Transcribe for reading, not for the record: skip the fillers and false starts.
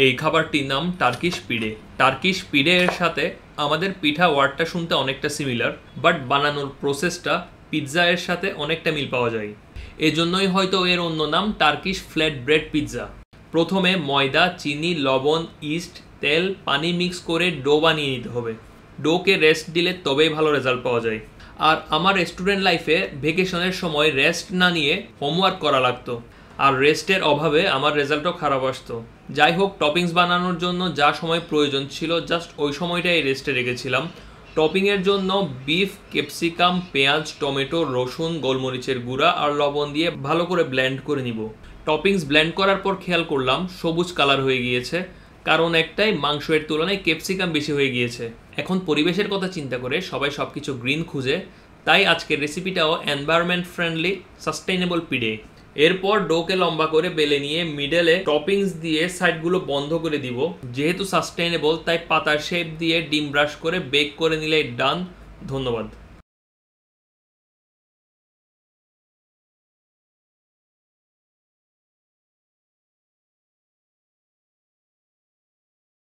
এই খাবারটির নাম Turkish পিড়ে। Turkish পিড়ে এর সাথে আমাদের পিঠা ওয়ার্ডটা শুনতে অনেকটা সিমিলার, বাট বানানোর প্রসেসটা পিৎজা এর সাথে অনেকটা মিল পাওয়া যায়। এজন্যই হয়তো এর অন্য নাম টার্কিশ ফ্ল্যাট ব্রেড পিৎজা। প্রথমে ময়দা, চিনি, লবণ, ইস্ট, তেল, পানি মিক্স করে ডো বানিয়ে নিতে হবে। ডোকে রেস্ট দিলে তবেই ভালো রেজাল্ট পাওয়া যায়। আর আমার স্টুডেন্ট লাইফে ভেকেশনের সময় রেস্ট না নিয়ে হোমওয়ার্ক করা লাগতো, আর রেস্টের অভাবে আমার রেজাল্টও খারাপ আসতো। যাই হোক, টপিংস বানানোর জন্য যা সময় প্রয়োজন ছিল জাস্ট ওই সময়টাই রেস্টে রেখেছিলাম। টপিংয়ের জন্য বিফ, ক্যাপসিকাম, পেঁয়াজ, টমেটো, রসুন, গোলমরিচের গুঁড়া আর লবণ দিয়ে ভালো করে ব্লেন্ড করে নিব। টপিংস ব্লেন্ড করার পর খেয়াল করলাম সবুজ কালার হয়ে গিয়েছে, কারণ একটাই, মাংসের তুলনায় ক্যাপসিকাম বেশি হয়ে গিয়েছে। এখন পরিবেশের কথা চিন্তা করে সবাই সবকিছু গ্রিন খুঁজে, তাই আজকের রেসিপিটাও এনভায়রনমেন্ট ফ্রেন্ডলি সাস্টেইনেবল পিড়ে। এরপর ডোকে লম্বা করে বেলে নিয়ে মিডলে টপিংস দিয়ে সাইডগুলো বন্ধ করে দিব। যেহেতু সাস্টেইনেবল তাই পাতার শেপ দিয়ে ডিম ব্রাশ করে বেক করে নিলে ডান। ধন্যবাদ।